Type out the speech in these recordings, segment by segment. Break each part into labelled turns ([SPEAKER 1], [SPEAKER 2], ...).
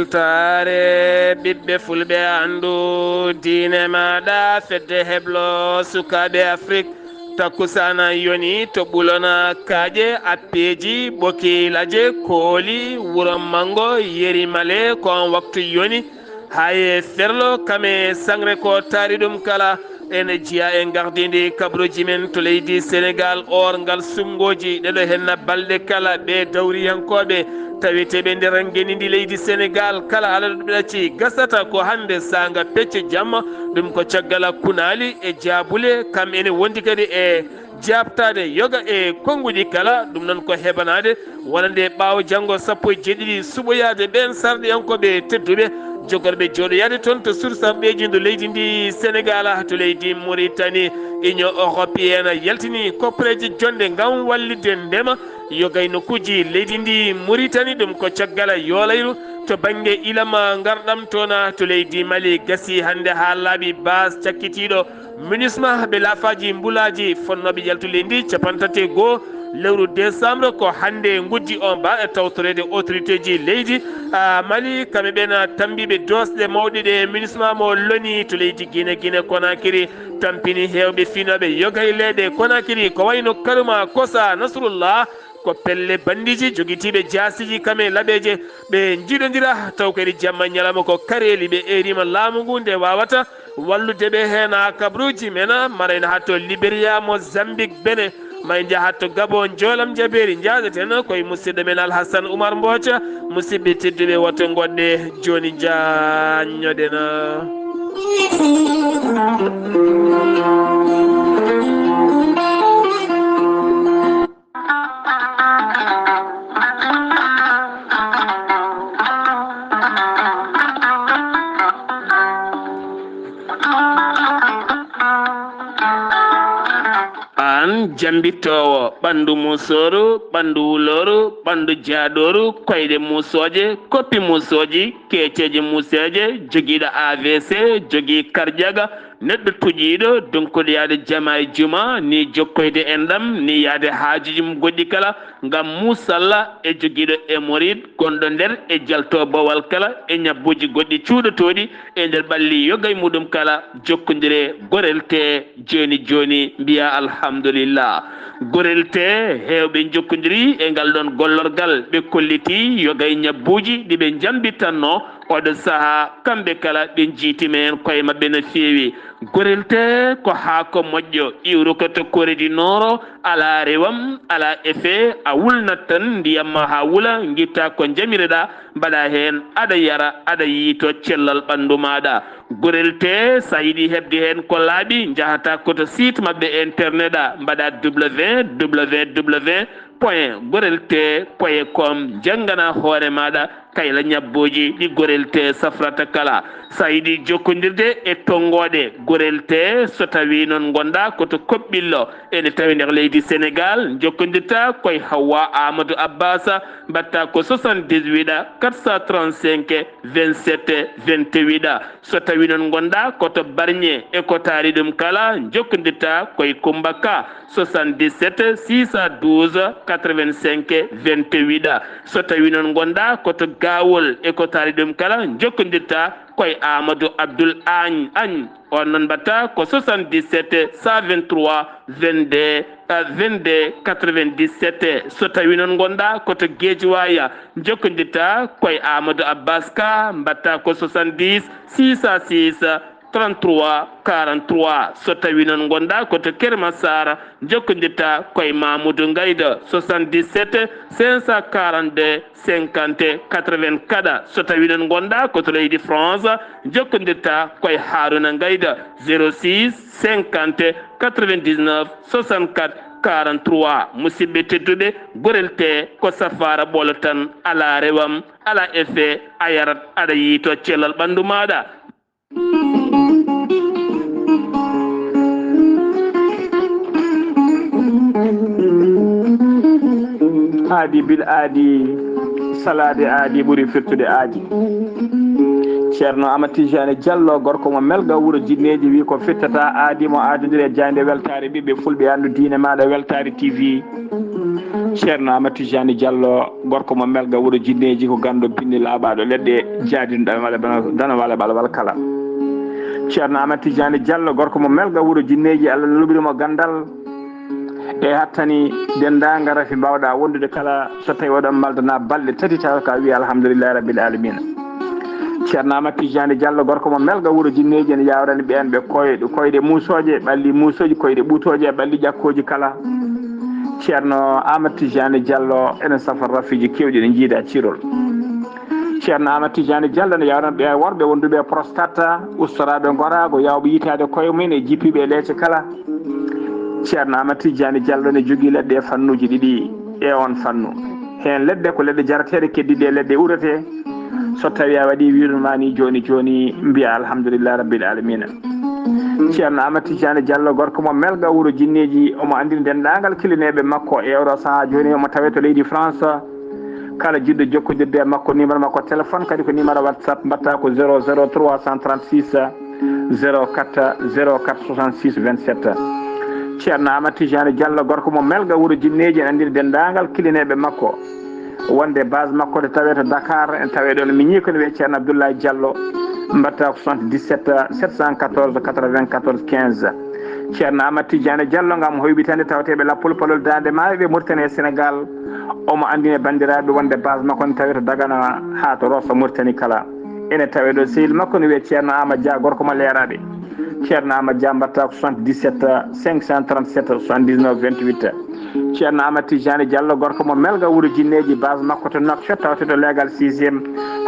[SPEAKER 1] ɓoltare ɓiɓɓe fulɓe andu diine maɗa fedde heblo sukaɓe afrique takkusana yoni to ɓulona kaaƴe appeji ɓokilaje kooli wuro mango yeri male kon waktu yoni haye ferlo kame sangre ko taari ɗum kala ene jiya e gardidi kabruji men to leydi sénégal or ngal sumgoji ɗeɗo henna balɗe kala ɓe dawriyankoɓe taweteɓe nder genidi leydi sénégal kala alaɗo ɗaci gasata ko hande saga pecce jamma ɗum ko caggal kunali e jabule kam ene wondi kadi e jabtade yoga e konguɗi kala ɗum noon ko heɓanade wonande ɓaawo janggo sappo e jeeɗiɗi suɓoyade ɓen sarɗiyankoɓe tedduɓe jogorɓe jooɗoyade toon to sursarɓeji ndo leydi ndi sénégal to leydi mauritanie union européenne yaltini koppareji jonde ngam wallide ndema yogay nokkuji leydi ndi mauritanie ɗum ko caggal yoolayru to banggue ilama garɗam toona to leydi mali gasi hande ha laaɓi bas cakkitiɗo MINUSMA ɓe laafaji mbulaji fonnoɓe yaltude ndi capantati goho lewru décembre ko hande guddi on ba e tawtorede autorité ji leydi mali kamɓe ɓena tambiɓe dosɗe mawɗe ɗe MINUSMA mo loni to leydi guine konakiri tampini hewɓe finoɓe yogay leeɗe konakiri ko wayno karuma kosa nasrullah ko pelle bandiji joguitiɓe jasiji kame laaɓeje ɓe jiɗodira taw kadi jamma ñalama ko kareli ɓe erima laamu ngu nde wawata walludeɓe hen ha kabruji mena marayna hatto libéria mozambique bene may jaha to gabon jolam jaberi jaadeten koye musidɗo men alhassane oumar mboca musidɓe tedduɓe woto goɗɗe joni jañoɗena jambittowo ɓandu musoru ɓandu wuloru ɓandu jaaɗoru koyɗe musoje koppi musoji keeceje museje joguiɗo AVC jogui karƴaga neɗɗo tuƴiɗo donkude yaade jama e juma ni jokkoyde enɗam ni yaade haajuji mum goɗɗi kala ngam musalla e joguiɗo hémorroïde gonɗo nder e jalto bowal kala e ñabbuji goɗɗi cuuɗotoɗi e nder ɓalli yogay muɗum kala jokkodire gorel te joni mbiya alhamdulillah gorel te hewɓe jokkodiri e ngal ɗon gollorgal ɓe kolliti yogay ñabbuji ɗiɓe jambittanno oɗo saaha kamɓe kala ɓe jiitimen koye mabɓe no feewi gorel te ko haako moƴƴo iwru ko to koredi noro ala rewam ala effet a wulnat tan ndiyamma ha wula guitta ko jamireɗa mbaɗa hen aɗa yara aɗa yiito cellal ɓandu maɗa gorel te sa yiiɗi hebde hen ko laaɓi jahata koto site mabɓe internet a mbaɗa www.gorelte.com janggana hoore maɗa kayla ñabboji ɗi gorel te safrata kala sa yiiɗi jokkodirde e tongoɗe gorel te so tawi noon gonɗa koto koɓɓillo ene tawi nder leydi sénégal jokkodirta koye Hawa Amadou Abbasa mbatta ko 78 435 27 28 so tawi noon gonɗa koto Bargné e ko taari ɗum kala jokkodirta koye Coumba Ka 77 612 85 28 so tawi noon gonɗa koto Gawol e ko taari ɗum kala jokkodirta koye Amadou Abdoul Agne on noon mbatta ko 77 123 22 97 so tawi noon gonɗa koto Guédiawaye jokkodirta koye Amadou Abbas Ka mbatta ko 70 606 33 43 so tawi noon gonɗa koto Kermassar jokkodirta koye Mamoudou Ngayda 77 542 50 84 so tawi noon gonɗa koto leydi France jokkodirta koye Harouna Ngayda 06 50 99 64 43 musidɓe tedduɓe gorel te ko safara ɓolo tan ala rewam ala effet a yarat aɗa yiito cellal ɓandu maɗa aadi bil aadi salade aadi ɓuuri firtude aadi
[SPEAKER 2] ceerno Amatijani Diallo gorko mo melga wuro jinneji wi ko fittata aadimo aadodire jande weltare ɓiɓɓe fulɓe andu diine maɗa weltare TV ceerno Amatijani Diallo gorko mo melga wuro jinneji ko gando binni laaɓaɗo leɗɗe jaadinoɗa walla dana walla ɓalwal kala ceerno Amatijani Diallo gorko mo melga wuro jinneji Allah luɓirimo gandal e hattani dendagal rafi mbawɗa wondude kala so tawi oɗon maldana balɗe tati taw ka wi alhamdulillahi rabbil alamina ceerno Amatijani Diallo gorko mo melga wuro jinneji ene yawrani ɓen ɓe koyɗe musoje ɓalli musoji koyɗe ɓuutoje ɓalli ƴakkoji kala ceerno Amatijani Diallo ene safar rafiji kewɗi ɗe jiida cirol ceerno Amatijani Diallo ne yawrani ɓe worɓe wonduɓe prostate ustoraɓe gorago yawɓe yitade koye mumen e jippiɓe leece kala ceerno Amatijani Diallo ne jogui leɗɗe e fannuji ɗiɗi e on fannu hen leɗɗe ko leɗɗe jarateɗe keddiɗe leɗɗe urete so tawi a waɗi wirmani joni mbiya alhamdulillah rabbil alamina ceerno Amatijani Diallo gorko mo melga wuro jinneji omo andini dendagal kilineɓe makko e oɗo saaha joni omo tawe to leydi France kala jiɗɗo jokkodirde e makko numéro makko téléphone kadi ko numéro WhatsApp mbatta ko 00 336 04 04 66 27 ceerno Amatijani Diallo gorko mo melga wuro jinneji en andini dendagal kilineɓe makko wonde base makko de tawe to Dakar en tawe ɗon miñi ko ne wiye ceerno Abdoulaye Diallo mbatta ko 77 714 94 15 ceerno Amatijani Diallo gam hoybitande tawateɓe lappol palol dande maaɓe Mauritanie e Sénégal omo andine bandiraɓe wonde base makko ne tawe to Dagana ha to Rosso Mauritanie kala ene tawe ɗo sehil makko ne wiye ceerno Amadou Dia gorko mo leeraɓe ceerno Amadou Dia mbatta ko 77 537 79 28 ceerno Amatijani Diallo gorko mo melga wuro jinneji base makko to Nouakchott tawte to légal 6e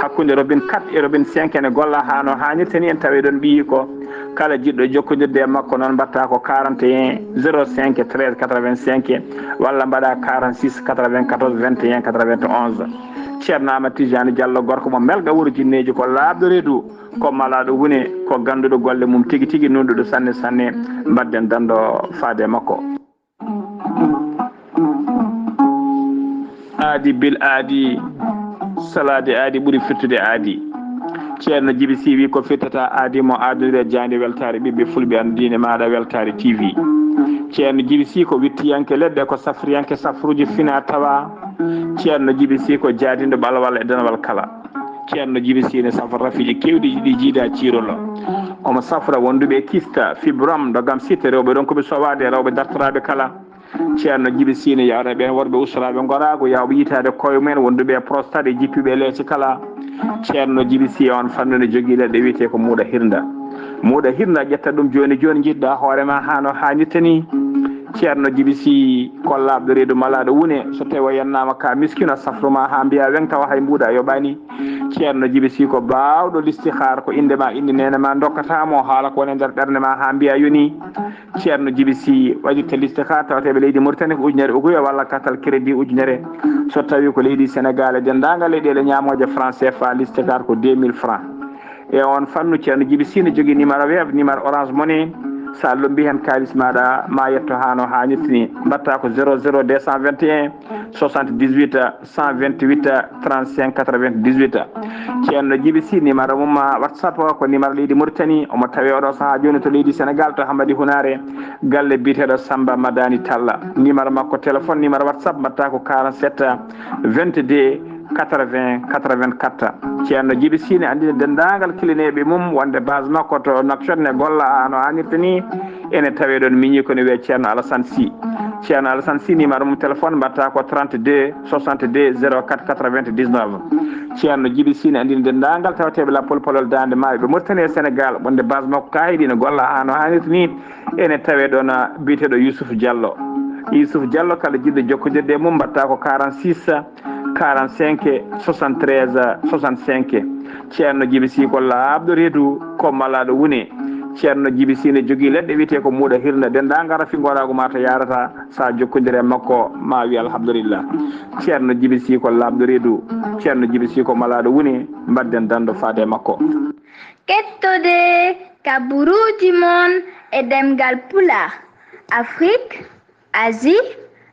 [SPEAKER 2] hakkude robine 4 e robine 5 ene golla hano hannirta ni en tawi ɗon mbiyi ko kala jiɗɗo jokkodirde e makko noon mbatta ko 41 05 13 85 walla mbaɗa 46 94 21 91 ceerno Amatijani Diallo gorko mo melga wuro jinneji ko laaɓɗo reedu ko malaɗo wune ko ganduɗo golle mum tigui tigui nunɗuɗo sanne sanne mbadden dando faade makko aadi bil aadi salade aadi ɓuuri firtude aadi ceerno Djiby Sy wi ko firtata aadimo aadodire jande weltare ɓiɓɓe fulɓe andine maɗa weltare TV ceerno Djiby Sy ko wittiyanke leɗɗe ko safriyanke safruji fina tawa ceerno Djiby Sy ko jaadindo ɓalwal e danawal kala ceerno Djiby Sy ne safra rafiji kewɗi ɗi jiida cirolo omo safra wonduɓe kista fibrom dogam sitte rewɓe ɗon koɓe sowade rewɓe dartoraɓe kala ceerno Djiby Sy ne yawra ɓen worɓe ustoraɓe gorago yawɓe yitade koye mumen wonduɓe prostate jippiɓe leece kala ceerno Djiby Sy on fannude jogui leɗɗe wiyete ko muuɗa hirna ƴetta ɗum joni jiɗɗa hoorema hano hannirta ni ceerno Djiby Sy kollaɓɗo reedu malaɗo wune so tawi o yennama ka miskino safruma ha mbiya wen tawa hay mbuuɗa yoɓani ceerno Djiby Sy ko bawɗo listihar ko indema indi nenema dokkatamo haala ko woni nder ɓerde ma ha mbiya yoni ceerno Djiby Sy waɗirta listihar tawateɓe leydi Mauritanie ko ujunere ugoyo walla katal crédit ujunere so tawi ko leydi Sénégal e dendagal leyɗele ñamoje franc CFA listihar ko 2000 francs e on fannu ceerno Djiby Sy ne jogui numéro web numéro Orange Money sa lombi hen kalis maɗa ma yetto hano hannirtini mbatta ko 00 221 78 128 35 98 ceerno Djiby Sy numéro mum WhatsApp ko numéro leydi Mauritanie omo tawi oɗo saaha joni to leydi Sénégal to Hamadi Hunare galle biteɗo Samba Madani Talla numéro makko téléphone numéro WhatsApp mbatta ko 47 22 80 84 ceerno Djiby Sy ne andine dendagal kilineɓe mum wonde base makko to Nouakchott ne golla no hannirta ni ene tawe ɗon miñi ko ne wiye ceerno Alassane Sy ceerno Alassane Sy numéro mum téléphone mbatta ko 32 62 04 99 ceerno Djiby Sy ne andine dendagal tawateɓe lappol palol dande maaɓe ɓe Mauritanie e Sénégal wonde base makko kayiɗi ne golla no hannirta ni ene tawe ɗon biteɗo Youssouf Diallo kala jiɗɗo jokkodirde mum mbatta ko 46 45 73 65 ceerno Djiby Sy ko laaɓɗo reedu ko malaɗo wune ceerno Djiby Sy ne jogui leɗɗe wiyete ko muuɗa hirna dendagal rafi gorago ma to yarata sa jokkodire makko ma wi alhamdulillah ceerno Djiby Sy ko laaɓɗo reedu ceerno Djiby Sy ko malaɗo wune mbadden dando faade makko
[SPEAKER 3] kettode kaburuji mon e demgal pula Afrique Asie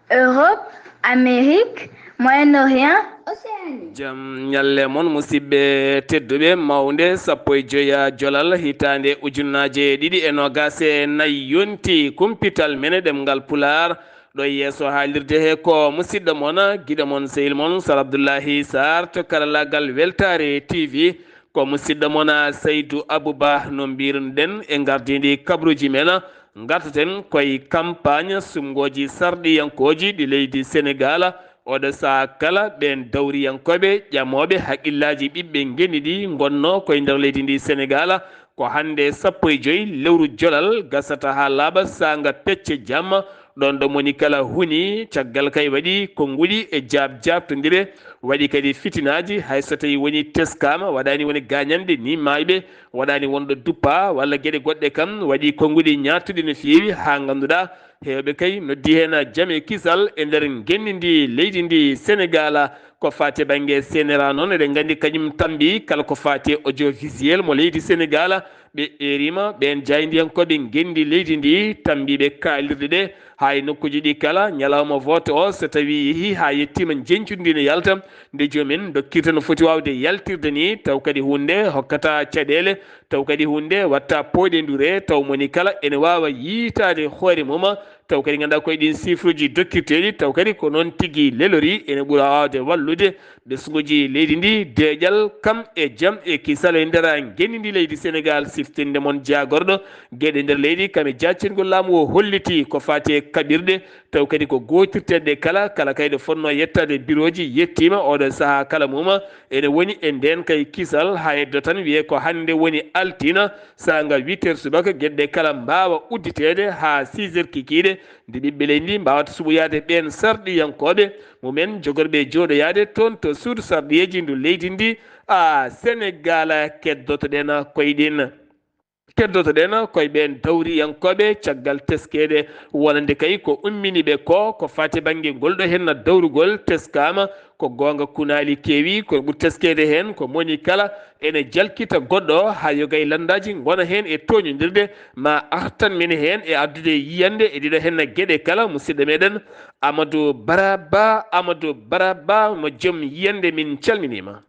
[SPEAKER 3] Europe Amérique Moyen-Orient Océanie.
[SPEAKER 1] jam nyalle mon musibbe tedduɓe mawde sappo e joya jolal hitande ujunnaje ɗiɗi e nogase nayi yonti kumpital mene ɗemgal pular ɗo yeeso haalirde he ko musidɗo mon guiɗo mon sehil mon sar abdoullahi sar to karallagal weltare tv ko musidɗo mon saydou abouba no mbirunoɗen e gardidi kabruji men gartaten koye campagne sumgoji sarɗiyankoji ɗi leydi sénégal oɗo saha kala ɓen dawriyankoɓe ƴamoɓe haqqillaji ɓiɓɓe geni ɗi gonno koye nder leydi ndi sénégal ko hande sappo e joyyi lewru jolal gasata ha laaɓa saga pecce jamma ɗon ɗo moni kala huuni caggal kay waɗi konguɗi e jabtodire waɗi kadi fitinaji hayso tawi woni teskama waɗani woni gañande ni mayɓe waɗani wonɗo duppa walla gueɗe goɗɗe kam waɗi konguɗi ñattuɗi no fewi ha ganduɗa hewɓe kay noddi hen jaame kisal e nder genni ndi leydi ndi sénégal ko fati banggue sénéra noon eɗen gandi kañum tambi kala ko fati audiovisuel mo leydi sénégal ɓe erima ɓen jaydiyankoɓe gendi leydi ndi tambiɓe kalirde ɗe hay nokkuji ɗi kala ñalawma vote o so tawi yeehi ha yettima jencudi ne yalta nde jomumen dokkirta no foti wawde yaltirde ni taw kadi hunde hokkata caɗele taw kadi hunde watta pooɗe ndure taw moni kala ene wawa yiitade hoore mum taw kadi ganduɗa koye ɗin chiffre uji dokkirteɗi taw kadi ko noon tigui lelori ene ɓuura wawde wallude ɓesguji leydi ndi deƴal kam e jaam e kisal e nder genni ndi leydi sénégal siftinde moon jagorɗo gueɗe nder leydi kame jaccingol laamu o holliti ko fati e kaɓirɗe taw kadi ko gotirteɗe kala kay ɗo fonno yettade bureau ji yettima oɗo saaha kala muma ene woni e nden kay kisal ha heddo tan wiye ko hande woni altina saga 8h subaka gueɗe kala mbawa udditede ha 6h kikiɗe nde ɓiɓɓe leydi ndi mbawata suɓoyade ɓen sarɗiyankoɓe mumen jogorɓe jooɗoyade toon to suudu sarɗiyeji ndu leydi ndi sénégal keddotoɗen koye ɓen dawriyankoɓe caggal teskede wonande kay ko umminiɓe ko fati banggue ngolɗo hen dawrugol teskama ko gonga kunali keewi ko ɓuuri teskede hen ko moni kala ene jalkita goɗɗo ha yogay landaji gona hen e toñodirde ma artan men hen e addude yiyande e ɗiɗo hen gueɗe kala musidɗo meɗen amadou baraba mo joom yiyande min calminima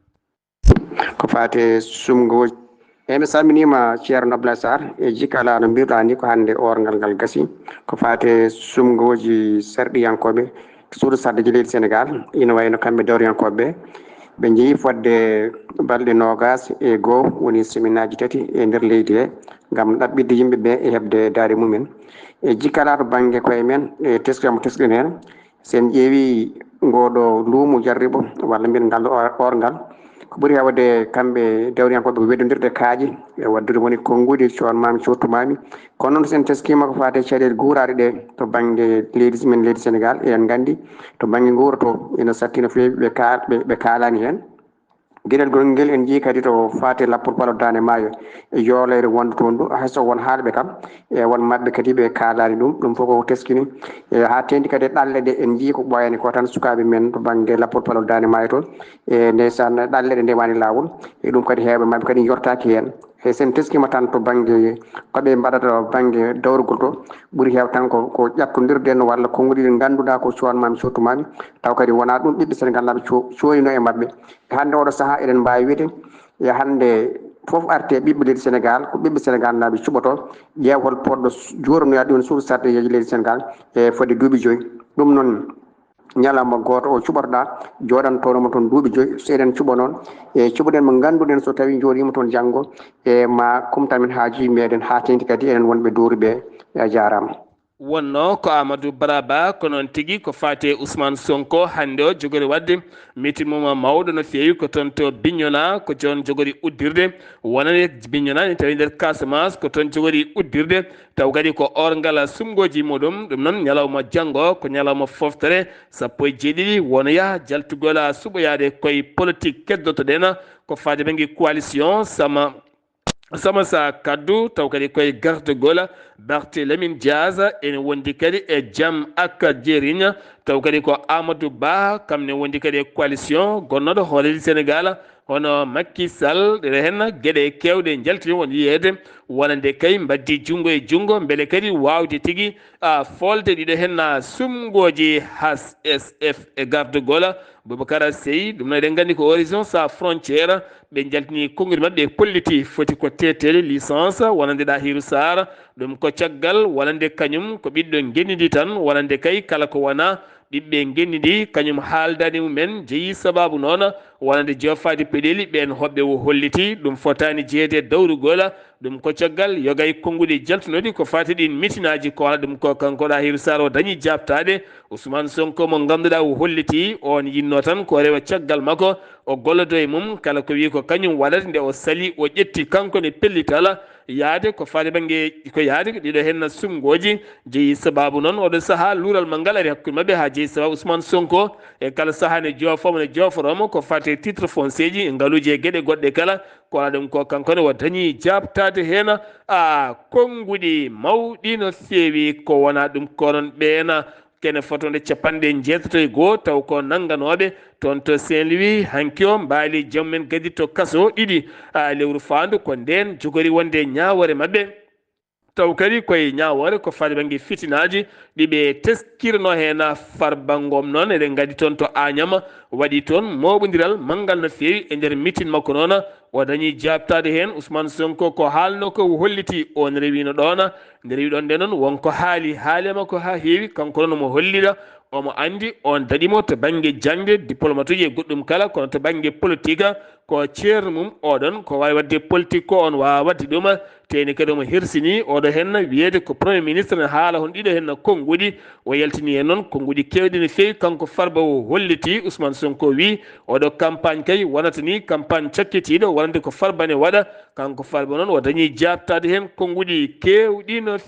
[SPEAKER 4] ko fate sumgo mi salminima ceerno abdoulaye sar e jikala no mbirɗa ni ko hande orgal ngal gasi ko fate sumgoji sarɗiyankoɓe suudu sardeji leydi sénégal ina wayno kamɓe dawriyankoɓe ɓe jeeyi fodde balɗe nogas e goho woni semaine aji tati e nder leydi he gam ɗaɓɓidde yimɓeɓe e hebde daari mumen e jikkala to banggue koye men e teskamo teskin hen sen ƴeewi ngoɗo luumu jarriɓo walla mbiɗa ngal orgal ko ɓuuri hewde kamɓe dawriyankoɓe ko weddodirde kaaƴe e waddude woni konngudi coonmami cottumami kono noon sen teskima ko fate caɗele guuraɗe ɗe to banggue leydi men leydi sénégal eɗen gandi to banggue guura to ene satti no fewi ɓe kaalani hen gueɗel gol ngel en jii kadi to fate lappol palo dane maayo e yoolere wonde toon ɗo hayso won haalɓe kam e won mabɓe kadi ɓe kaalani ɗum fof ko teskini e ha tendi kadi ɗalle ɗe en jii ko ɓoyani ko tan sukaɓe men to banggue lappol palo dane maayo toon e ndeysan ɗalle ɗe ndewani lawol e ɗum kadi heeɓe mabɓe kadi yortaki hen e sen teskima tan to banggue koɓe mbaɗata banggue dawrugol to ɓuuri heew tan ko ƴattodirden walla konngudi ɗi ganduɗa ko coonmami cottumami taw kadi wona ɗum ɓiɓɓe sénégal naɓe coyno e mabɓe hande oɗo saaha eɗen mbawi wiide e hande foof arte ɓiɓɓe leydi sénégal ko ɓiɓɓe sénégal naɓe cuɓoto ƴeew hol poɗɗo jurnoyade ɗum suudu sardeji leydi sénégal e fodde duuɓi joyyi ɗum noon ñalawma goto o cuɓatoɗa joɗantonomo toon duuɓi joyyi so eɗen cuɓa noon e cuɓoɗen mo ganduɗen so tawi joɗima toon janggo e ma kumtan men haajuji meɗen ha tengti kadi enen wonɓe duuriɓe a jarama
[SPEAKER 1] wonno ko amadou baraba ko noon tigui ko fate ousmane sonko hande o jogori wadde meeting mum mawɗo no fewi ko toon to bignona ko toon jogori uddirde wonane bignona ne tawi nder casamance ko toon jogori uddirde taw kadi ko orgal sumgoji muɗum ɗum noon ñalawma janggo ko ñalawma foftere sappo e jeeɗiɗi wonoya jaltugol suɓoyade koye politique keddotoɗen ko fade ɓengue coalition sama sa kaddu taw kadi koye gartugol Barthélémy Dias ene wondi kadi e jaam ak jerigne taw kadi ko Amadou Ba kamne wondi kadi e coalition gonnoɗo hooledi Sénégal hono Macky Sall ɗeɗe hen gueɗe kewɗe jaltiri won yiyede wonande kay mbaddi jungo e jungo beele kadi wawde tigui folde ɗiɗo hen sumgoji HSF e garde Boubacara Seye ɗum noon eɗen gandi ko Horizon Sans Frontiére ɓe jaltini konngudi mabɓe polliti foti ko tetede licence wonande Dahirou Sarr ɗum ko caggal wonande kañum ko ɓiɗɗo gendidi tan wonande kay kala ko wona ɓiɓɓe gendidi kañum haaldani mumen jeeyi sababu noon wonande jofade peɗeli ɓen hoɓɓe o holliti ɗum fotani jeeyede dawrugol ɗum ko caggal yogay konngudi jaltunodi ko fati ɗin mitinaji ko wona ɗum ko kanko Dahirou Sarr o dañi jabtade Ousmane Sonko mo ganduɗa o holliti on yinno tan ko rewa caggal makko o gollodo e mum kala ko wi ko kañum waɗata nde o sali o ƴetti kanko ne pellital yaade ko faade banggue ko yaade ɗiɗo hen sumgoji jeeyi sababu noon oɗo saaha luural ma ngal ari hakkude mabɓe ha jeeyi sababu Ousmane Sonko e kala saaha ne jofomo ne joforomo ko fate titre foncier ji ngaaluji e gueɗe goɗɗe kala ko wona ɗum ko kankone o dañi jabtade hen konngudi mawɗi no feewi ko wona ɗum konon ɓeena kene fotonde capanɗe jeetato e goho taw ko nangganoɓe toon to Saint-Louis hanki o mbaali jomumen gadi to kaso ɗiɗi lewru fandu ko nden jogori wonde ñawore mabɓe taw kadi koye ñawore ko faade banggue fitinaji ɗiɓe teskirno hen Farba Ngom noon eɗen gadi toon to Agnam waɗi toon moɓodiral manggal no fewi e nder meeting makko noon o dañi jabtade hen Ousmane Sonko ko haalno ko holliti on rewino ɗon nde rewi ɗon nde noon wonko haalima ko ha heewi kanko noon mo hollira omo andi on daɗimo to banggue jangde diplomate uji e goɗɗum kala kono to banggue politique ko ceerno mum oɗon ko wawi wadde politique ko on wawa wadde ɗum teni kadi omo hersini oɗo hen wiyede ko premier ministre ne haala hon ɗiɗo hen konngudi o yaltini hen noon konngudi kewɗi no fewi kanko Farba o holliti Ousmane Sonko wi oɗo campagne kay wonata ni campagne cakkitiɗo wonande ko Farba ne waɗa kanko Farba noon o dañi jabtade hen konngudi kewɗi no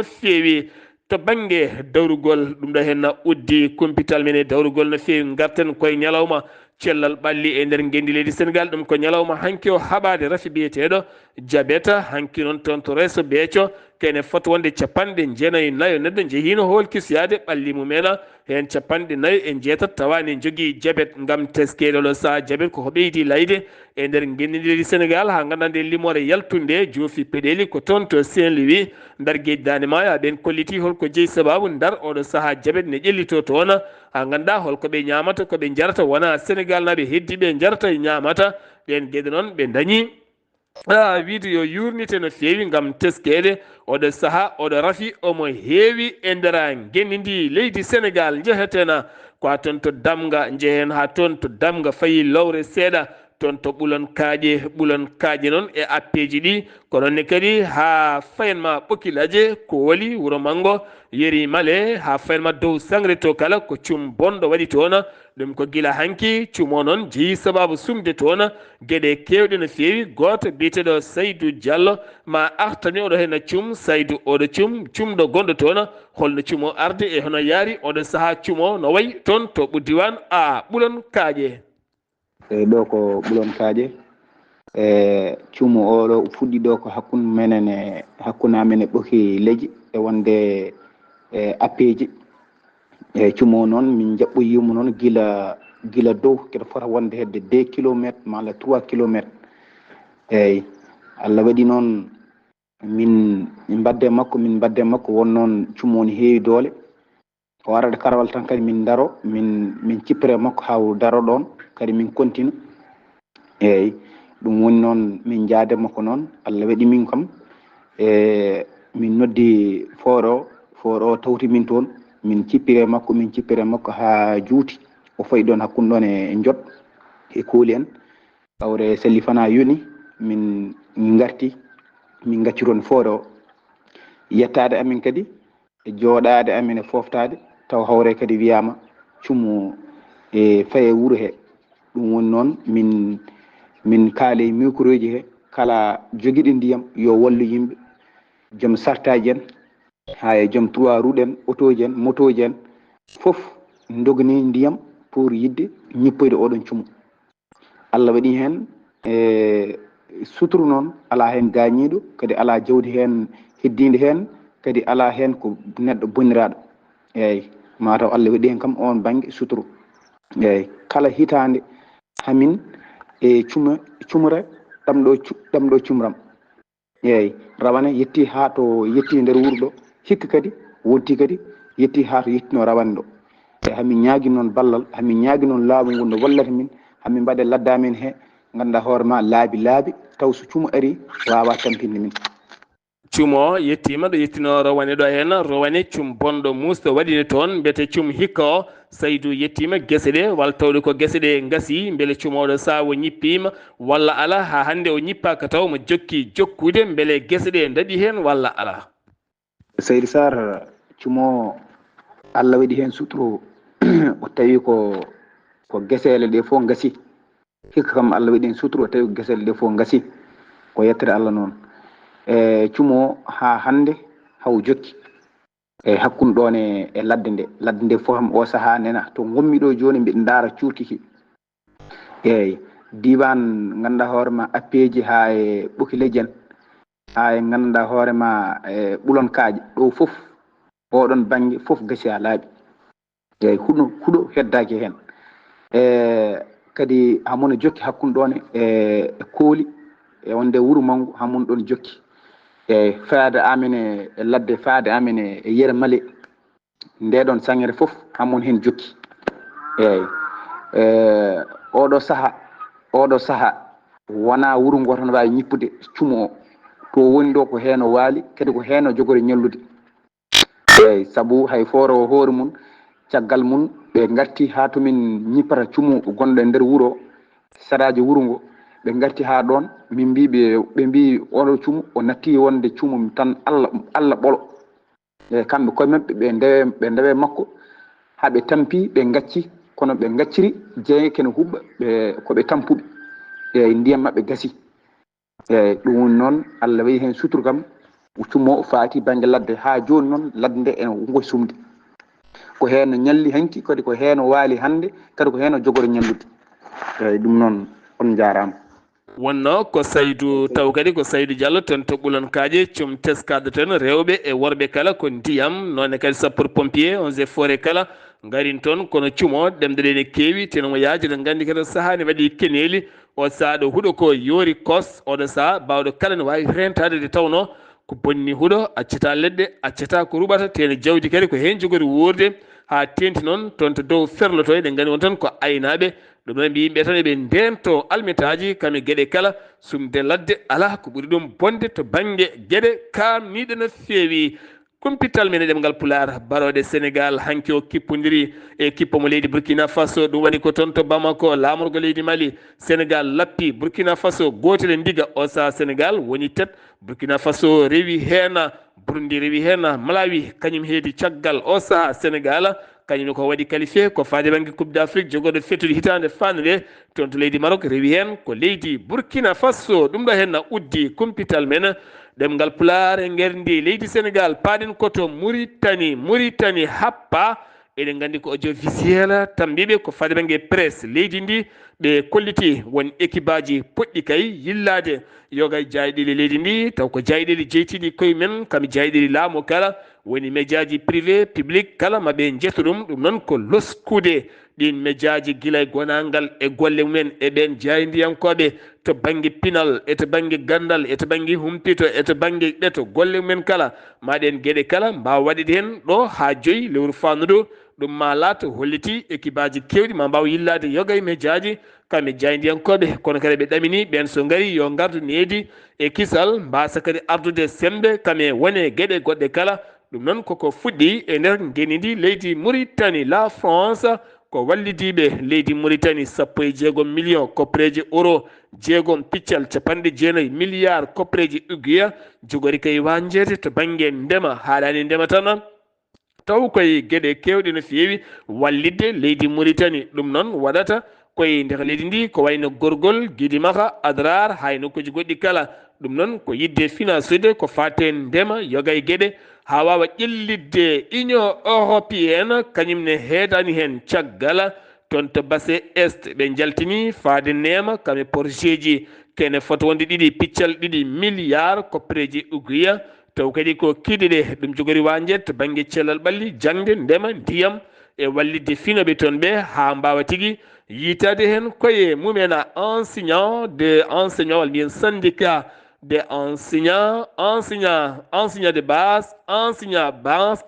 [SPEAKER 1] fewi to banggue dawrugol ɗum ɗo hen uddi kumpital men e dawrugol no fewi garten koye ñalawma cellal ɓalli e nder gendi leydi Sénégal ɗum ko ñalawma hanki o haɓade rafi biyeteɗo jabeta hanki noon toon to Resso Béthio kene foti wonde capanɗe jeenayyi nayo neɗɗo jeehino holkisiyade ɓalli mumen hen capanɗe nayyo e jeetat tawani jogui jabet gam teskede oɗo saaha jabet koko ɓeydi layde e nder gendi leydi Sénégal ha gandande limore yaltunde joofi peɗeli ko toon to Saint-Louis ndar gueji Dande Maayo ɓen kolliti holko jeeyi sababu ndar oɗo saaha jabet ne ƴellito toon ha ganduɗa holko ɓe ñamata koɓe jarata wona Sénégal naɓe heddiɓe jarata e ñamata ɓen gueɗe noon ɓe dañi wiide yo yurnite no fewi gam teskede oɗo saaha oɗo rafi omo heewi e nder gendi ndi leydi Sénégal jeehetena ko ha toon to Damga jeehen ha toon to Damga fayi lowre seeɗa toon to ɓuulon kaaƴe noon e appeji ɗi ko nonne kadi ha fayanma ɓokilaje ko woli wuuro Mango Yeri Male ha fayanma dow Sangre to kala ko cum bonɗo waɗi toon ɗum ko gila hanki cumo noon jeeyi sababu sumde toon gueɗe kewɗe no fewi goto biyeteɗo Saydou Diallo ma artani oɗo hen cum Saydou oɗo cumɗo gonɗo toon holno cumo arde e hono yaari oɗo saaha cumo no wayi toon to diwan ɓuulon kaaƴe
[SPEAKER 5] ɗo ko ɓuulon kaaƴe cuumo oɗo fuɗɗi ɗo ko hakkunde menen e hakkunde amen e ɓoki leƴƴi e wonde appeji cuumo noon min jaɓɓoyimo noon gila dow keɗa fota wonde hedde 2 kilométres malla 3 kilométres eyyi Allah waɗi noon min mbadde makko won noon cuumo ne heewi doole o arata karwal tan kadi min daro min cippere makko haw daro ɗon kadi min continue eyyi ɗum woni noon min jaade makko noon Allah waɗi min kam min noddi foro o tawti min toon min cippire makko ha juuti o fayi ɗon hakkude ɗon e jot e kuuli en hawre selli fana yoni min garti min gacci toon foro o yettade amin kadi e jooɗade amin e foftade taw hawre kadi wiyama cuumo e faye wuuro he ɗum woni noon min kaale micro ji he kala joguiɗo ndiyam yo wallu yimɓe joom sartaji en ha e joom 3 roues en auto ji en moto ji en foof dogani ndiyam pour yidde ñippoyde oɗon cuumo Allah waɗi hen suturu noon ala hen gañiɗo kadi ala jawdi hen heddide hen kadi ala hen ko neɗɗo bonniraɗo eyyi mataw Allah waɗi hen kam on banggue suturu eyyi kala hitande hamin e cumre ɗam ɗo cumram eyyi rawane yetti ha to yetti nder wuuro ɗo hikka kadi wonti kadi yetti ha to yettino rawane ɗo e hamin ñaagui noon ballal hamin ñaagui noon laamu ngu no wallata min hamin mbaɗe ladda men he ganduɗa hoore ma laabi taw so cuumu ari wawa tampinde min
[SPEAKER 1] cuumo yettima ɗo yettino rowane ɗo hen rowane cuum bonɗo musɗo waɗini toon mbiyete cuum hikka o Saydou yettima guese ɗe walla tawde ko guese ɗe gaasi beele cuumoɗo sa o ñippima walla ala ha hande o ñippaka taw mo jokki jokkude beele guese ɗe daɗi hen walla ala.
[SPEAKER 5] Saydou Sarr cuumo Allah waɗi hen suturo o tawi ko guesele ɗe fof gaasi hikka kam Allah waɗi hen suturo o tawi ko guesele ɗe fof gaasi ko yettere Allah noon cuumo ha hande haw jokki hakkunde ɗon e ladde nde fof o saaha nena to gommi ɗo joni mbiɗa daara cuurkiki eyyi diwan ganduɗa hoorema appeji ha e ɓoki lejjen ha e ganduɗa hoorema e ɓulon kaaƴe ɗo foof oɗon banggue foof gaasi ha laaɓi eyyi huuɗo heddaki hen kadi hamono jokki hakkunde ɗon e kooli e wonde wuuro mangu hamono ɗon jokki e faade amen e ladde faade amen e yere male ndeɗon sangere foof hammon hen jokki eyyi oɗo saaha wona wuuro ngo tan wawi ñippude cuumo o to woni ɗo ko hen o waali kadi ko hen o jogori ñallude eyyi saabu hay foro hoore mum caggal mum ɓe garti ha tomin ñippata cuumo gonɗo e nder wuuro saraji wuuro ngo ɓe garti ha ɗon min mbiɓe ɓe mbi oɗo cuumo o natti wonde cuumo tan Allah ɓolo e kamɓe koye mabɓe ɓe ndewe makko haɓe tampi ɓe gacci kono ɓe gacciri jeeye kene huɓɓa koɓe tampuɓe e ndiyam mabɓe gaasi eyyi ɗum woni noon Allah wayi hen suturu kam cuumo o faati banggue ladde ha joni noon ladde nde ene wongo sumde ko hen ñalli hanki kadi ko hen waali hande kadi ko hen o jogori ñallude eyyi ɗum noon on jarama
[SPEAKER 1] wonno ko Saydou taw kadi ko Saydou Diallo ton to ɓuulon kaaƴe cuum teskaɗo ten rewɓe e worɓe kala ko ndiyam nonne kadi sapeur pompier on et forêt kala garin toon kono cuumo ɗemɗe ɗe ne keewi teno mo yaaji ɗen gandi kadi saaha ne waɗi keneli o saaha ɗo huuɗo ko yoori kos oɗo saaha bawɗo kala ne wawi rentade de tawno ko bonni huuɗo accata leɗɗe accata ko ruɓata teno jawdi kadi ko hen jogori wurde ha tenti noon toon to dow ferloto eɗen gandi won tan ko aynaɓe ɗum noon mbi yimɓe tan eɓe ndento almitaji kame gueɗe kala sumde ladde ala ko ɓuuri ɗum bonde to banggue gueɗe kamniɗe no feewi kumpital men e ɗemgal pular baroɗe Sénégal hanki o kippodiri e kippomo leydi Burkina Faso ɗum waɗi ko toon to Bamako lamorgo leydi Mali Sénégal lappi Burkina Faso gotel e ndiga o saha Sénégal woni tet Burkina Faso rewi hen Burundi rewi hen Malawi kañum heedi caggal o saha Sénégal kañum ko waɗi qualifié ko faade banggue coupe d'Afrique jogoɗo fettude hitande fannude toon to leydi Maroc rewi hen ko leydi Burkina Faso ɗum ɗo hen uddi kumpital men ɗemgal pular e ngerndi leydi Sénégal paaɗen koto Mauritanie happa eɗen gandi ko audiovisuel tan mbiɓe ko faade banggue presse leydi ndi ɓe kolliti won équipe aji poɗɗi kay yillade yoga jayɗele leydi ndi taw ko jayɗele jeytiɗi koye men kamɓe jayɗele laamu kala woni média ji privé public kala maɓe jetto ɗum noon ko loskude ɗin média ji guila e gonangal e golle mumen e ɓen jaydiyankoɓe to banggue pinal e to banggue gandal e to banggue humpito e to banggue ɗeto golle mumen kala maɗen gueɗe kala mbawa waɗide hen ɗo ha joyyi lewru fannudu ɗum ma laata holliti équipe aji kewɗi ma mbawa yillade yoga e média ji kamɓe jaydiyankoɓe kono kadi ɓe ɗamini ɓen so gaari yo gardu needi e kisal mbasa kadi ardude sembe kame wone gueɗe goɗɗe kala ɗum noon koko fuɗɗi e nder ngeni ndi leydi Mauritanie la France ko wallidiɓe leydi Mauritanie 16 million koppareji euro 6 piccal 90 milliard koppareji uguiya jogori kay wanjede to banggue ndema haɗani ndema tan taw koye gueɗe kewɗe no fewi wallidde leydi Mauritanie ɗum noon waɗata koye nder leydi ndi ko wayno gorgol guidimaka adrar hay nokkuji goɗɗi kala ɗum noon ko yidde financeude ko fate ndema yoga e gueɗe ha wawa ƴellidde union européenne kañumne heedani hen caggal toon to basse est ɓe jaltini faade nema kame projet ji kene foto wonde ɗiɗi piccal 2 milliard koppareji uguiya taw kadi ko kiiɗeɗe ɗum jogori wanjet to banggue cellal ɓalli jangde ndema ndiyam e wallidde finaɓe toon ɓe ha mbawa tigui yitade hen koye mumena enseignant walla mbiyen syndicat des enseignants de base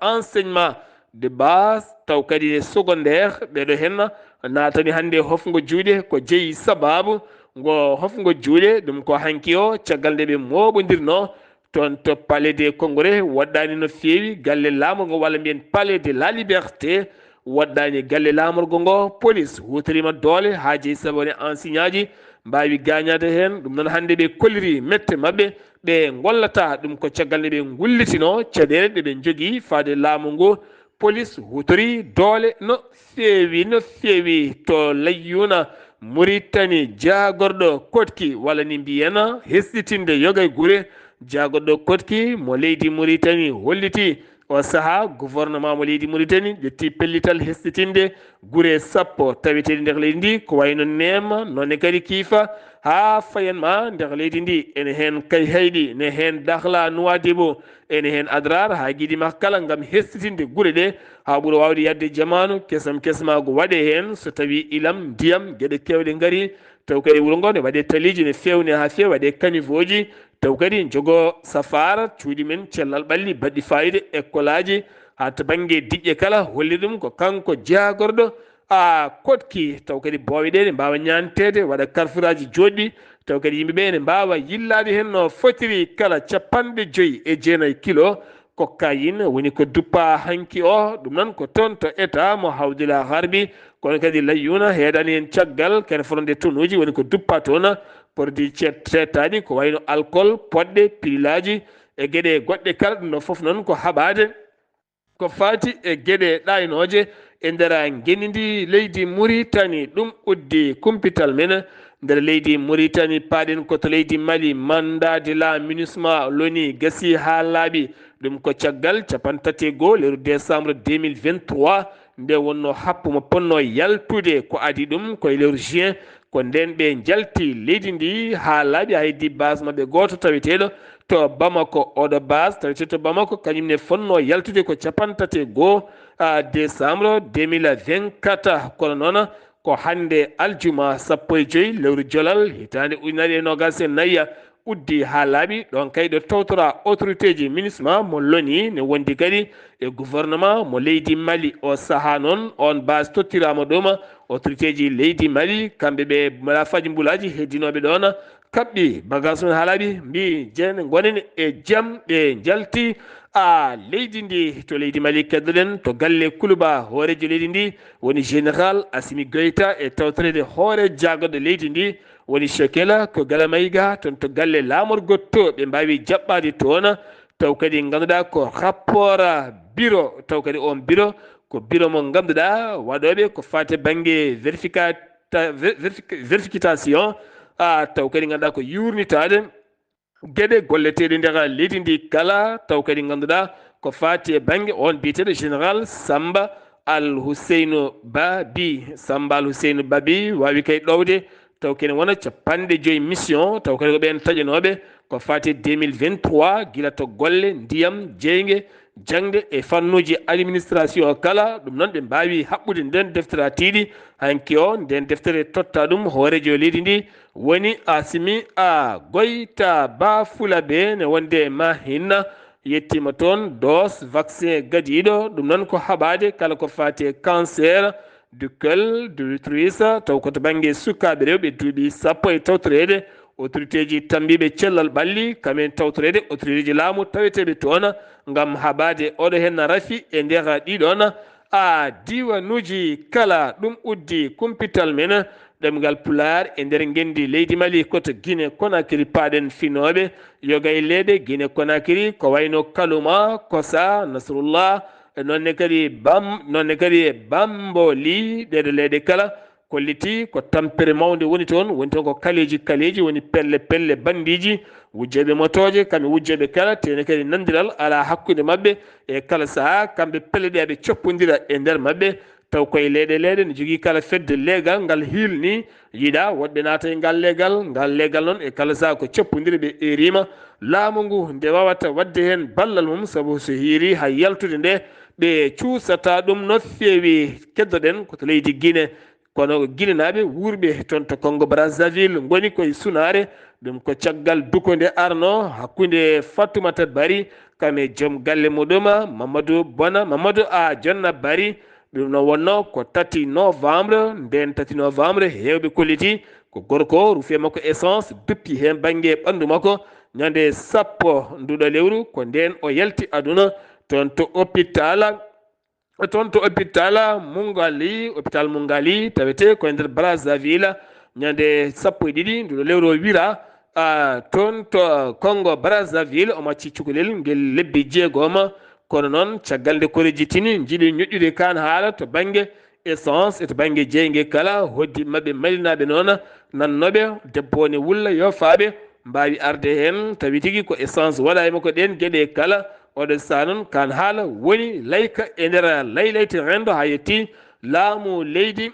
[SPEAKER 1] enseignement de base taw kadi secondaire ɓeɗo hen natani hande hofgo juuɗe ko jeeyi sababu ngo hofgo juuɗe ɗum ko hanki o caggal nde ɓe moɓodirno toon to palais des congrès waɗɗani no feewi galle lamorgo walla mbiyen palais de la liberté waɗɗani galle lamorgo ngo police hutorima doole ha jeeyi sababu ne enseignant ji mbawi gagnade hen ɗum noon hande ɓe kolliri mette mabɓe ɓe gollata ɗum ko caggal nde ɓe gullitino caɗele ɗe ɓe jogui faade laamu ngu police hutori doole no feewi to layyuna Mauritanie jagorɗo kotki walla ni mbiyana hesɗitinde yoga e guure jagorɗo kotki mo leydi Mauritanie holliti o saaha gouvernement mo leydi Mauritanie ƴetti pellital hesɗitinde guure sappo taweteɗe nder leydi ndi ko wayno nema nonne kadi kiifa ha fayanma nder leydi ndi ene hen kay hayɗi ne hen Dakhla Nouadhibou ene hen Adrar ha guiɗima kala gam hesɗitinde guure ɗe ha ɓuura wawde yadde jamanu kesmago waɗe hen so tawi ilam ndiyam gueɗe kewɗe gaari taw kadi wuuro ngo ne waɗe taliji ne fewne ha fewi waɗe caniveau ji taw kadi jogo safara cuuɗi men cellal ɓalli baɗɗi fayida école aji ha to banggue diƴƴe kala holli ɗum ko kanko jagorɗo kotki taw kadi boowe ɗe ne mbawa ñantede waɗa karfuraji joɗɗi taw kadi yimɓeɓe ne mbawa yillade hen no fotiri kala 59 kilo cocaïne woni ko duppa hanki o ɗum noon ko toon to état mo hawdila harbi kono kadi layyuna heeɗani hen caggal kene fonde tonnuji woni ko duppa toon produit cettaɗi ko wayno alcool poɗɗe pilaji e gueɗe goɗɗe kala ɗum ɗon foof noon ko haɓade ko fati e gueɗe ɗaynoje e nder guenidi leydi Mauritanie ɗum uddi kumpital men nder leydi Mauritanie paaɗen koto leydi Mali mandade la MINUSMA loni gasi ha laaɓi ɗum ko caggal 31 lewru décembre 2023 nde wonno happu mo ponno yaltude ko adi ɗum koye lewru juin ko nden ɓe jalti leydi ndi ha laaɓi haydi base mabɓe goto taweteɗo to Bamako oɗo base taweteɗo to Bamako kañumne fonno yaltude ko 31 décembre 2024 kono noon ko hande aljuma 15 lewru jolal hitande ujunere e nogas e nayya uddi ha laaɓi ɗon kay ɗo tawtora autorité ji MINUSMA mo loni ne wondi kadi e gouvernement mo leydi Mali o saaha noon on base tottirama ɗum autorité ji leydi Mali kamɓe ɓe malafaji mbulaji heddinoɓe ɗon kaɓɓi bagage men ha laaɓi mbi jene gonen e jaam ɓe jalti leydi ndi to leydi Mali keddoɗen to galle Kuluba hoorejo leydi ndi woni général Assimi Goïta e tawtorede hoore jagorɗo leydi ndi woni Shekela ko Galamayga toon to galle lamorgo to ɓe mbawi jaɓɓade toon taw kadi ganduɗa ko rapport bureau taw kadi on bureau ko bureau mo ganduɗa waɗoɓe ko fate banggue vérification taw kadi ganduɗa ko yurnitade gueɗe golleteɗe nder leydi ndi kala taw kadi ganduɗa ko fati e banggue on biteɗo général Samba Al Husseinu Babi wawi kay ɗowde taw kene wona 50 mission taw kadi ko ɓen taƴanoɓe ko fati 2023 guila to golle ndiyam jeygue jangde e fannuji administration kala ɗum noon ɓe mbawi haɓɓude nden deftere a tiiɗi hanki o nden deftere totta ɗum hoorejo leydi ndi woni Assimi Goïta Bafulaɓe ne wonde ma hinna yettima toon dose vaccin gadiɗo ɗum noon ko haɓade kala ko fati cancer du col de l'utérus taw koto banggue sukaɓe rewɓe duuɓi sappo e tawtorede autorité ji tambiɓe cellal ɓalli kamen tawtorede autorité ji laamu taweteɓe toon gam haɓade oɗo hen rafi e nder ɗiɗon diwanuji kala ɗum uddi kumpital men ɗemgal Pulaar e nder gendi leydi Mali koto Guinée Conakry paaɗen finoɓe yoga e leɗe Guinée Conakry ko wayno Kaluma Kosa Nasrullah nonne kadi Bamboli ɗeɗo leyɗe kala kolliti ko tampere mawde woni toon ko kaleji woni pelle bandiji wujjeɓe motoje kamɓe wujjeɓe kala tene kadi nandiral ala hakkude mabɓe e kala saaha kamɓe pelle ɗe aɓe coppodira e nder mabɓe taw koye leyɗe ne jogui kala fedde leegal ngal hilni yiiɗa woɗɓe naata e ngal leegal noon e kala saaha ko coppodira ɓe erima laamu ngu nde wawata wadde hen ballal mum saabu so hiiri ha yaltude nde ɓe cuusata ɗum no feewi keddoɗen koto leydi Guinée kono Guinée naɓe wurɓe toon to Congo Brazzaville goni koye sunare ɗum ko caggal dukonde arno hakkude Fatoumata Bari kame joom galle muɗum Mamadou Bona Mamadou a Jonna Bari ɗum no wonno ko 3 novembre nden 3 novembre hewɓe kolliti ko gorko rufe makko essence duppi hen banggue ɓandu makko ñande 10 nduɗo lewru ko nden o yalti aduna toon to hôpital hôpital Mungali tawete ko nder Brazzaville ñande 12 nduɗo lewru o wira toon to Congo Brazzaville o macci cukalel ngel lebbi 6 kono noon caggal nde koreji tini jiiɗi ñoƴƴude kan haala to banggue essence e to banggue jeygue kala hoddi mabɓe malinaɓe noon nannoɓe debbo ne wulla yo faaɓe mbawi arde hen tawi tigui ko essence waɗa e makko ɗen gueɗe kala oɗo sa noon kan haala woni layka e nder laylayti rendo ha yetti laamu leydi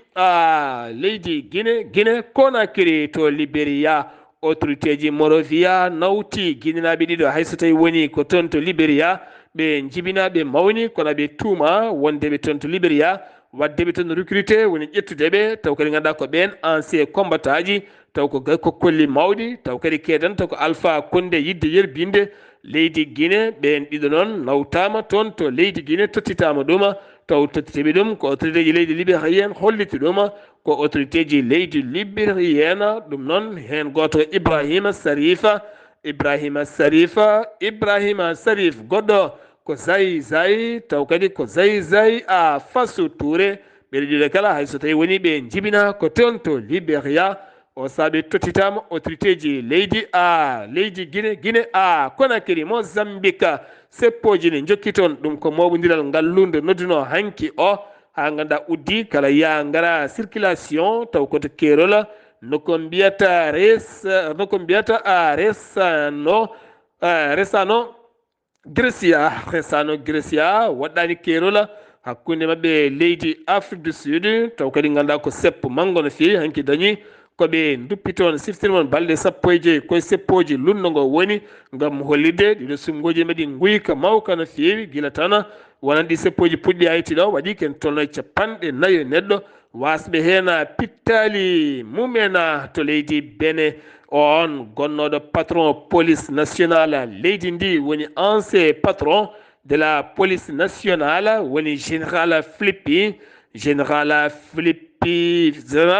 [SPEAKER 1] Guinée Conakry to Libéria autorité ji Monrovia nawti guinenaɓe ɗiɗo hayso tawi woni ko toon to Libéria ɓe jibina ɓe mawni kono ɓe tuuma wondeɓe toon to Libéria waddeɓe toon recruté woni ƴettudeɓe taw kadi ganduɗa ko ɓen ancien combattant ji taw ko kolli mawɗi taw kadi kedanta ko Alpha Condé yidde yerbinde leydi Guinée ɓen ɗiɗo noon nawtama toon to leydi Guinée tottitama ɗum taw tottiteɓe ɗum ko autorité ji leydi libérienne holliti ɗum ko autorité ji leydi libérienne ɗum noon hen goto Ibrahima Sarif goɗɗo ko Zay taw kadi ko Zay a Fassou Touré ɓeɗo ɗiɗo kala hayso tawi woni ɓe jibina ko toon to Libéria o saaɓe tottitama autorité ji leydi Guinée a Conakry Mozambique seppoji ne jokki toon ɗum ko mawɓodiral ngallude nodduno hanki o ha ganduɗa uddi kala ya gara circulation taw koto Kerola noko mbiyata resano Grecia waɗɗani Kerola hakkude mabɓe leydi Afrique du Sud taw kadi ganduɗa ko seppo manggo no fewi hanki dañi koɓe duppi toon siftirmon balɗe 15 koye seppoji lunno ngo woni gam hollide ɗiɗo sumgoji meɗi guyka mawka no fewi guila tan wonan ɗi seppoji puɗɗi hayti ɗo waɗi ken tolno 40 neɗɗo wasɓe hen pittali mumena to leydi Benin on gonnoɗo patron police nationale leydi ndi woni ancien patron de la police nationale woni général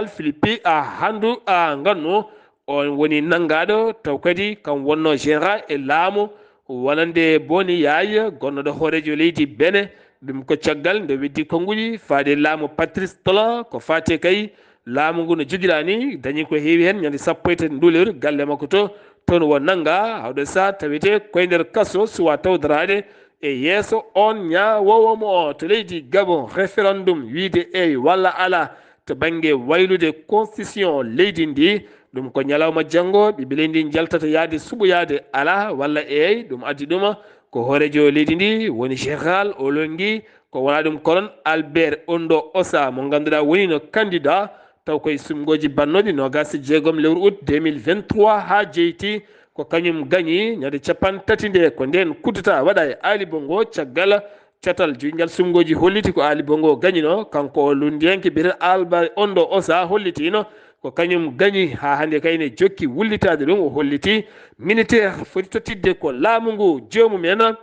[SPEAKER 1] Philippi a handu a gannu on woni nangaɗo taw kadi kam wonno général e laamu wonande boni yaye gonnoɗo hoorejo leydi Benin ɗum ko caggal nde weddi konguɗi faade laamu Patrice Talon ko fate kay laamu ngu no joguiɗani dañi ko heewi hen ñande 13 ndulewru galle makko toon wo nanga hawɗo sa tawite koye nder kaso suwa tawdorade e yeeso on ñawowomo o to leydi Gabon référendum wiide eyi walla ala to banggue waylude constitution leydi ndi ɗum ko ñalawma janggo ɓiɓe leydi ndi jaltata yaade suɓoyade ala walla eyi ɗum addi ɗum ko hoorejo leydi ndi woni général Olongui ko wona ɗum konon Albert Ondo Ossa mo ganduɗa woni no candidat taw koye sumgoji bannoɗi 26 lewru août 2023 ha jeyti ko kañum gañi ñande 30 nde ko nden kuddata waɗa e Ali Bongo caggal catal joƴingal sumgoji holliti ko Ali Bongo gañino kanko lundiyanke biyeten Albert Ondo Ossa hollitino ko kañum gañi ha hande kayne jokki wullitade ɗum o holliti militaire foti tottidde ko laamu ngu jomumen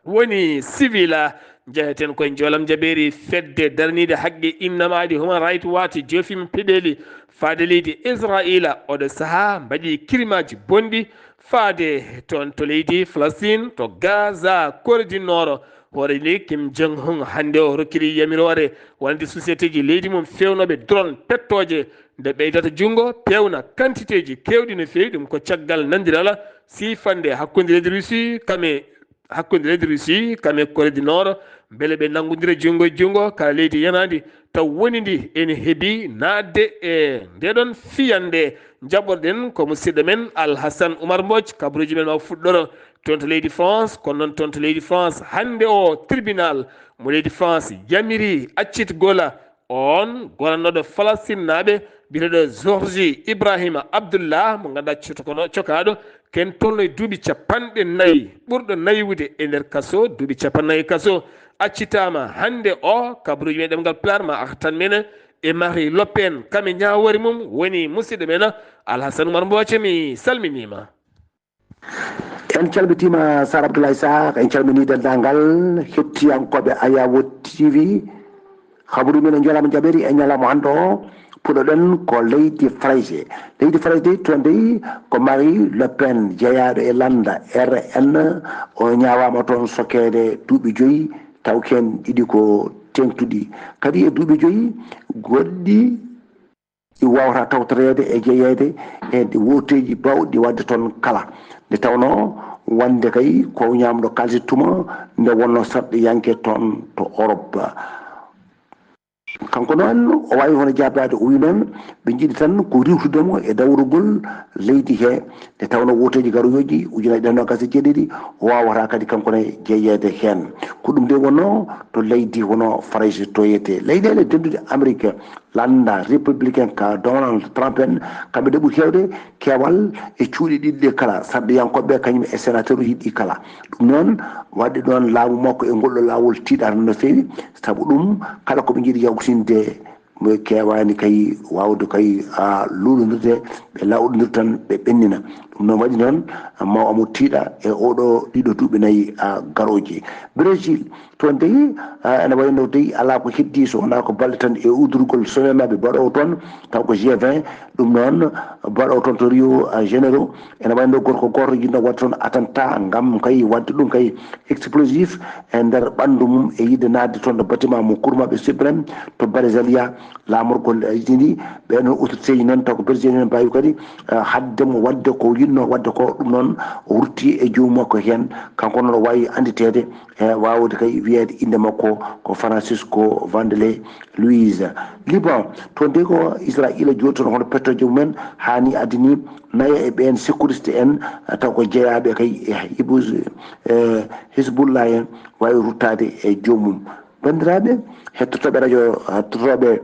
[SPEAKER 1] woni civil jeheten koye joolam jaɓeri fedde darnide haqqe innamaɗi human right watch jofima peɗeli faade leydi Israila oɗo saaha mbaɗi kirimaji bonɗi faade toon to leydi Palestine to Gaza Corée du Nord hoore leydi Kim Jong Un hande o rokkiri yamirore wonde société ji leydi mum fewnoɓe drone pettoje nde ɓeydata junggo pewna quantité ji kewɗi no fewi ɗum ko caggal nandirala sifande hakkude leydi Russie kame Corée du Nord beele ɓe nanggodira junggo e junggo kala leydi yanadi taw woni ndi ene heeɓi nadde e ndeɗon fiyande jaɓɓorɗen ko musidɗo men Alhassane Oumar Mbodj kabruji men ma fuɗɗoro toon to leydi France kono noon toon to leydi France hande o tribunal mo leydi France yamiri accitgola on gorannoɗo Palestine naɓe biyeteɗo Georgi Ibrahima Abdullah mo ganduɗa cokaɗo ken tolno e duuɓi 40 ɓurɗo naywude e nder kaso duuɓi 40 kaso accitama hande o kabruji men ɗemgal pulaar ma artan men e Marie Le Pen kami ñawori mum woni musidɗo men Alhassane Oumar Mbothie mi salminima.
[SPEAKER 6] En calmitima Sar Abdoulaye Sarr, en calmini dendagal hettiyankoɓe Ayawo TV. Habaru men jolama jaɓeri e ñalamo hande o puɗoɗen ko leydi France. Leydi France de toon dey ko Marie Le Pen jeeyaɗo e landa RN o ñawama toon sokede duuɓi 5 taw ken ɗiɗi ko tengtuɗi kadi e duuɓi 5 goɗɗi ɗi wawata tawtorede e jeeyede e ɗi woteji bawɗi wadde toon kala nde tawno wonde kay ko ñamɗo kalsi tuma nde wonno sarɗo yanke toon to Europe. Kanko noon o wawi hono jabade o wi noon ɓe jiiɗi tan ko riwtudemo e dawrugol leydi he nde tawno woteji garoyoji ujunaji ɗen nogas e jeeɗiɗi o wawata kadi kankone jeeyede hen ko ɗum de wonno to leydi wono France toyete leyɗele dendude Amérique landa républicain ka Donald Trump en kamɓe de ɓuuri hewde kewal e cuuɗi ɗiɗi ɗe kala sarɗo yankoɓe kañum e sénateur uji ɗi kala ɗum noon wadde ɗon laamu makko e ngolɗo lawol tiiɗata no fewi saabu ɗum kala koɓe jiiɗi yawtinde mo kewani kay wawde kay luulodirde ɓe lawɗodir tan ɓe ɓennina ɗum noon waɗi noon ma omo tiiɗa e oɗo ɗiɗo duuɓi 4 garoji. Brésil toon dey ene wayno dey ala ko heddi so wona ko balle tan e udrugol sommet mabɓe baɗowo toon taw ko G20 ɗum noon baɗowo toon to Rio Janeiro ene wayno gorko goto jinno wadde toon attentat gam kay wadde ɗum kay explosif e nder ɓandu mum e yidde nadde toon no bâtiment mo kurmaɓe Suprême to Brasilia lamorgol jini ɓe noon autorité noon taw ko Brésil en mbawi kadi haddemo wadde ko yinno wadde ko ɗum noon o rutti e jomum makko hen kanko noon o wawi anditede e wawde kay wiyede inde makko ko Francisco Vandele Louise. Liban toon de ko Israila joni toon hono pettoje mumen hani addini naya e ɓen sécurité en taw ko jeeyaɓe kay Hizbullah en wawi ruttade e jomum. Bandiraɓe hettotoɓe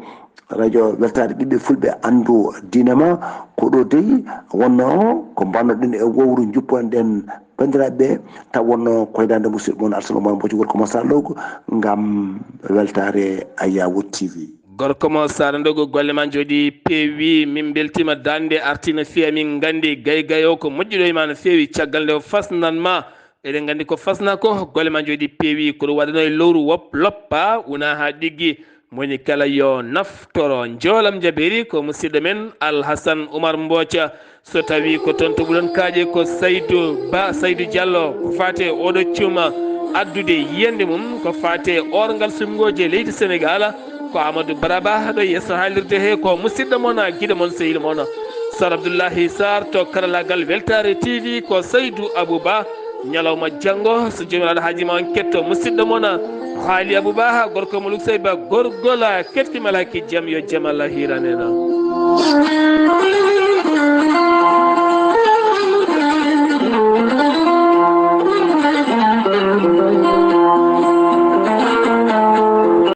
[SPEAKER 6] radio weltare ɓiɓɓe fulɓe andu dinema ko ɗo dey wonno ko bannoɗen e wowru juppanɗen bandiraɓe taw wonno koydande musidɗo moon Alhassane Oumar Mbothie gorko mo sallogo gam weltare Ayawo TV.
[SPEAKER 1] Gorko mo sarandogo golle ma jooɗi peewi min beltima dande artina fiya min gandi gay o ko moƴƴiɗo e ma no feewi caggal nde o fasnanma eɗen gandi ko fasna ko golle ma jooɗi peewi koɗo waɗano e lowru loppa wona ha ɗiggi moni kala yo naftoro joolam jaɓeri ko musidɗo men Alhassane Oumar Mbothie so tawi ko toon to ɓuuɗon kaaƴe ko Saydou Diallo ko fate oɗo cuma addude yiyande mum ko fate orgal sumgoje leydi Sénégal ko Amadou Baraba ɗo yesso haalirde he ko musidɗo moon guiɗo moon sehil moon Sar Abdoullahi Sarr to karallagal Weltare TV ko Saydou Abouba ñalawma janggo so jomiraɗo haajima on ketto musidɗo moon haali Abouba gorko mo luksayba gorgola kettimala ki jaam yo jaam Allah hiranena.